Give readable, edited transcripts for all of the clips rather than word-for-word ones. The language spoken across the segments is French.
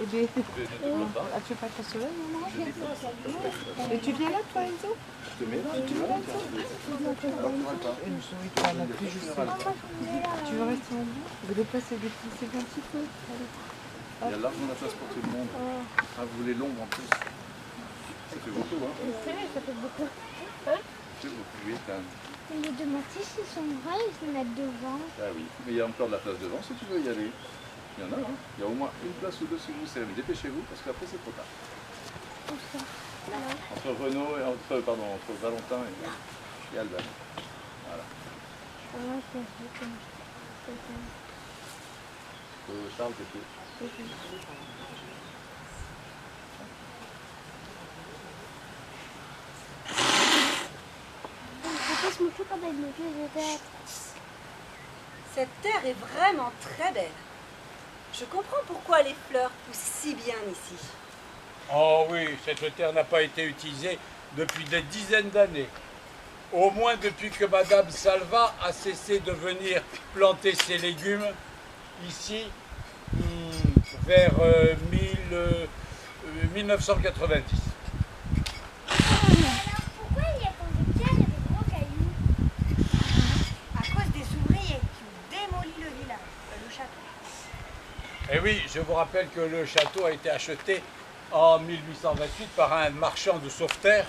Et tu veux pas être au soleil, maman? Et tu viens là, toi, Enzo? Je te mets là, tu vas là, tiens. Il pourra la plus, je sais. Tu veux rester en bas? Vous déplacez un petit peu. Il y a largement la place pour tout le monde. Ah, vous voulez l'ombre en plus. Ça fait beaucoup, hein? C'est vrai, ça fait beaucoup. C'est beaucoup, oui, quand même. Les deux Matisse, ils sont gras, ils se mettent devant. Ah oui, mais il y a encore de la place devant si tu veux y aller. Il y en a, hein. Il y a au moins une place ou deux si vous savez. Mais dépêchez-vous parce qu'après c'est trop tard. Où ça? Entre Renaud et entre Valentin et Alban. Voilà. Ah, c'est Charles, t'es Pourquoi se moquer quand elle me fait de terre? Cette terre est vraiment très belle. Je comprends pourquoi les fleurs poussent si bien ici. Oh oui, cette terre n'a pas été utilisée depuis des dizaines d'années. Au moins depuis que Madame Salva a cessé de venir planter ses légumes ici vers 1990. Alors pourquoi il y a tant de pierres et de gros cailloux? À cause des ouvriers qui ont démoli le village, le château. Et oui, je vous rappelle que le château a été acheté en 1828 par un marchand de sauveterre.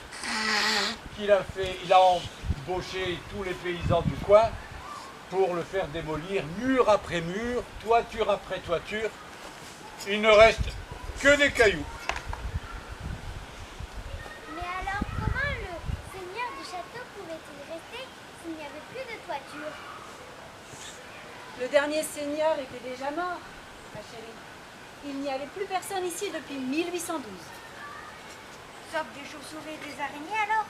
Il a embauché tous les paysans du coin pour le faire démolir mur après mur, toiture après toiture. Il ne reste que des cailloux. Mais alors comment le seigneur du château pouvait-il rester s'il n'y avait plus de toiture? Le dernier seigneur était déjà mort, ma chérie. Il n'y avait plus personne ici depuis 1812. Sauf des chauves-souris et des araignées alors?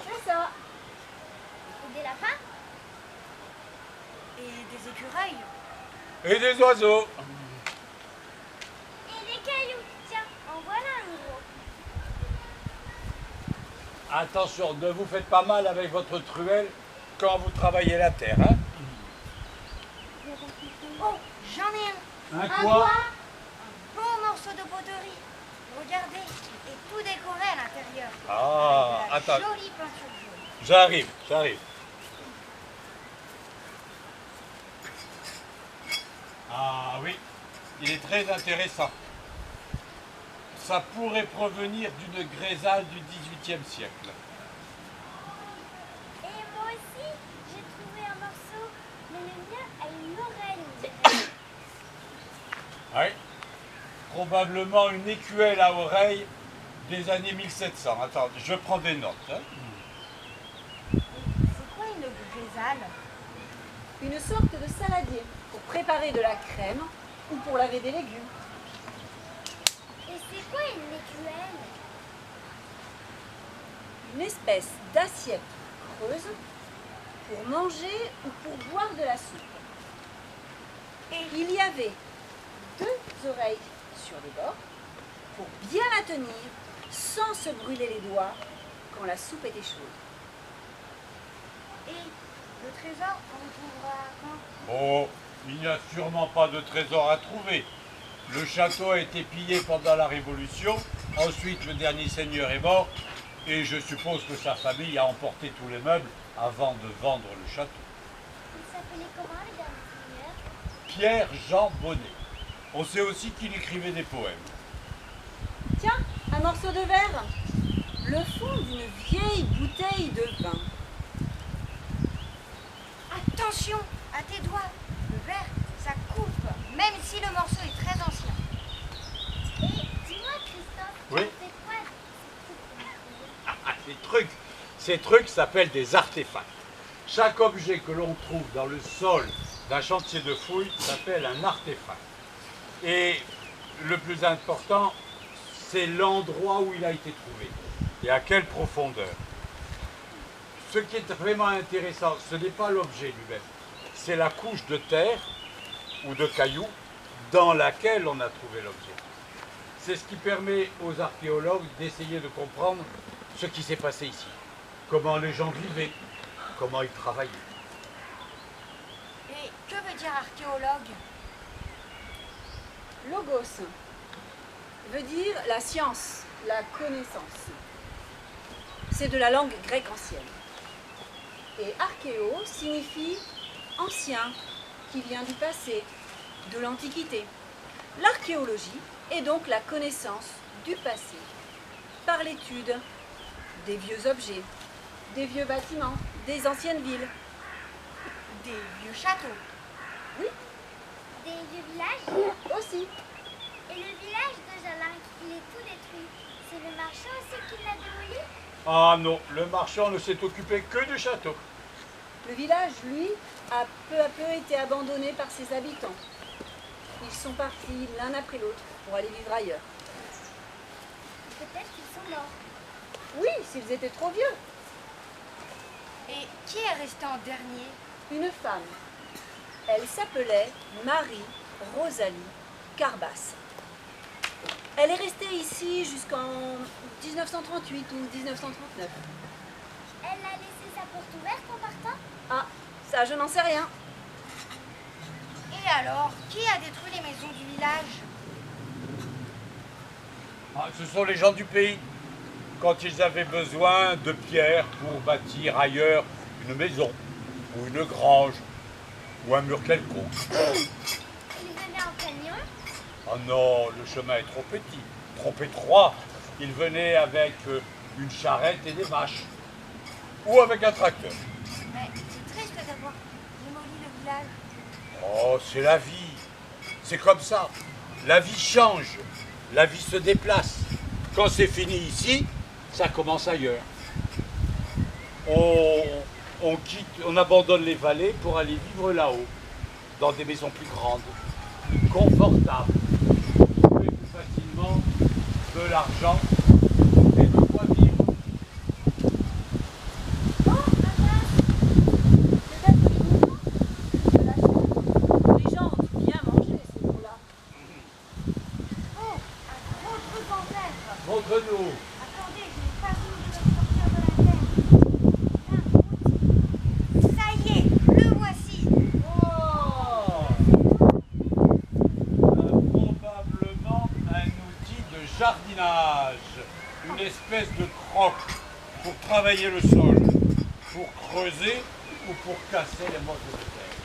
C'est ça. Et des lapins? Et des écureuils? Et des oiseaux. Et des cailloux? Tiens, en voilà un gros. Attention, ne vous faites pas mal avec votre truelle quand vous travaillez la terre. Hein? Oh, j'en ai un! Un quoi? Un beau morceau de poterie. Regardez, et tout décoré à l'intérieur. Ah, Avec de la attends. jolie peinture jaune. J'arrive. Ah oui, il est très intéressant. Ça pourrait provenir d'une grésaille du XVIIIe siècle. Et moi aussi, j'ai trouvé un morceau, mais le mien a une oreille. Oui, probablement une écuelle à oreille des années 1700. Attends, je prends des notes. Hein. C'est quoi une grésalle? Une sorte de saladier pour préparer de la crème ou pour laver des légumes. Et c'est quoi une écuelle? Une espèce d'assiette creuse pour manger ou pour boire de la soupe. Et il y avait 2 oreilles sur les bords pour bien la tenir sans se brûler les doigts quand la soupe était chaude. Et le trésor, on le trouvera quand? Oh, il n'y a sûrement pas de trésor à trouver. Le château a été pillé pendant la Révolution. Ensuite, le dernier seigneur est mort. Et je suppose que sa famille a emporté tous les meubles avant de vendre le château. Il s'appelait comment les derniers seigneurs? Pierre-Jean Bonnet. On sait aussi qu'il écrivait des poèmes. Tiens, un morceau de verre. Le fond d'une vieille bouteille de vin. Attention à tes doigts. Le verre, ça coupe, même si le morceau est très ancien. Et dis-moi, Christophe, Oui. c'est quoi? Ces trucs s'appellent des artefacts. Chaque objet que l'on trouve dans le sol d'un chantier de fouilles s'appelle un artefact. Et le plus important, c'est l'endroit où il a été trouvé et à quelle profondeur. Ce qui est vraiment intéressant, ce n'est pas l'objet lui-même, c'est la couche de terre ou de cailloux dans laquelle on a trouvé l'objet. C'est ce qui permet aux archéologues d'essayer de comprendre ce qui s'est passé ici, comment les gens vivaient, comment ils travaillaient. Et que veut dire archéologue? Logos. veut dire la science, la connaissance. C'est de la langue grecque ancienne. Et archéo signifie ancien, qui vient du passé, de l'Antiquité. L'archéologie est donc la connaissance du passé, par l'étude des vieux objets, des vieux bâtiments, des anciennes villes. Des vieux châteaux. Oui, Des vieux villages. aussi. Et le village de Jalinque, il est tout détruit. C'est le marchand aussi qui l'a démoli? Ah non, le marchand ne s'est occupé que du château. Le village, lui, a peu à peu été abandonné par ses habitants. Ils sont partis l'un après l'autre pour aller vivre ailleurs. Peut-être qu'ils sont morts. Oui, s'ils étaient trop vieux. Et qui est resté en dernier? Une femme. Elle s'appelait Marie-Rosalie Carbas. Elle est restée ici jusqu'en 1938 ou 1939. Elle a laissé sa porte ouverte en partant? Ah, ça je n'en sais rien. Et alors, qui a détruit les maisons du village? Ah, ce sont les gens du pays. Quand ils avaient besoin de pierres pour bâtir ailleurs une maison, ou une grange, ou un mur quelconque. Ils venaient en camion? Oh non, le chemin est trop petit, trop étroit. Ils venaient avec une charrette et des vaches. Ou avec un tracteur. Mais c'est triste d'avoir démoli le village. Oh, c'est la vie. C'est comme ça. La vie change. La vie se déplace. Quand c'est fini ici, ça commence ailleurs. On quitte, on abandonne les vallées pour aller vivre là-haut, dans des maisons plus grandes, plus confortables, trouver plus facilement de l'argent et de quoi vivre. Les gens ont bien mangé ces jours-là. Oh, un gros truc en terre. Montre-nous. Attendez, je n'ai pas voulu le sortir de la terre. Ça y est, le voici. Oh, probablement un outil de jardinage, une espèce de croc pour travailler le sol, pour creuser ou pour casser les morceaux de terre.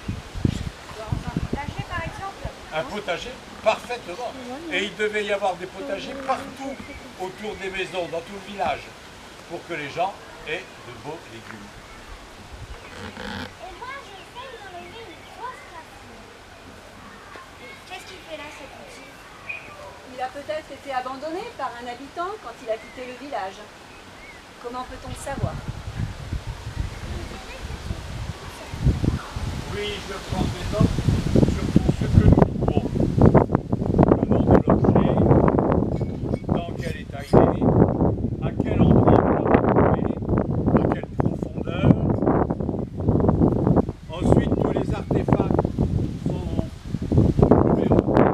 Dans un potager, par exemple. Un potager, parfaitement. Et il devait y avoir des potagers partout autour des maisons, dans tout le village, pour que les gens aient de beaux légumes. Et moi, je sais d'enlever une grosse racine. Qu'est-ce qu'il fait là, cet outil? Il a peut-être été abandonné par un habitant quand il a quitté le village. Comment peut-on le savoir? Oui, je prends des notes sur tout ce que nous trouvons. Le nom de l'objet, dans quel état il est, à quel endroit on l'a trouvé, à quelle profondeur. Ensuite, tous les artefacts sont numérotés.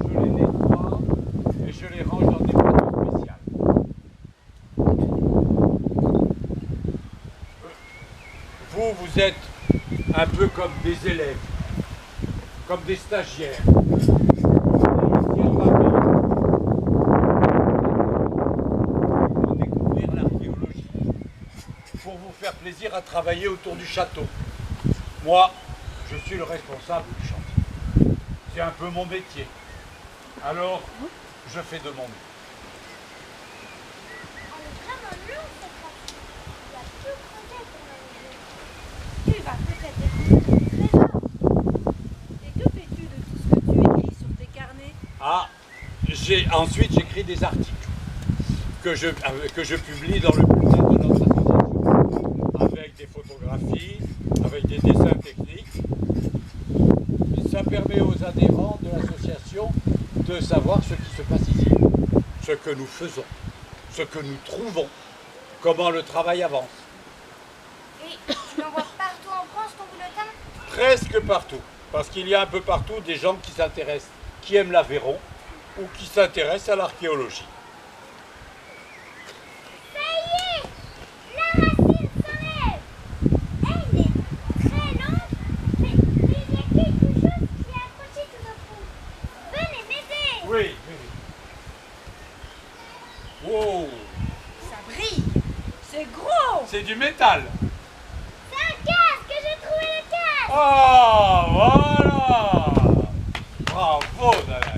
Je les nettoie et je les range dans des boîtes spéciales. Vous êtes un peu comme des élèves, comme des stagiaires. Pour découvrir l'archéologie, pour vous faire plaisir à travailler autour du château. Moi, je suis le responsable du chantier. C'est un peu mon métier. Alors, je fais de mon mieux. Elle est vraiment longue cette racine. Il y a tout creusé pour l'enlever. Tu vas peut-être découvrir des trésors. Et que fais-tu de tout ce que tu écris sur tes carnets? Ah, ensuite j'écris des articles que je publie dans le bulletin de notre association, avec des photographies, avec des dessins techniques. Et ça permet aux adhérents de l'association de savoir ce qui se passe ici, ce que nous faisons, ce que nous trouvons, comment le travail avance. Et tu l'envoies partout en France, ton bulletin? Presque partout, parce qu'il y a un peu partout des gens qui s'intéressent, qui aiment l'Aveyron ou qui s'intéressent à l'archéologie. Ça y est! La racine s'enlève! Elle est très longue, mais il y a quelque chose qui est accroché tout au bout. Venez m'aider! Oui, oui, oui. C'est du métal. C'est un casque, j'ai trouvé le casque. Oh, voilà. Bravo, Dana.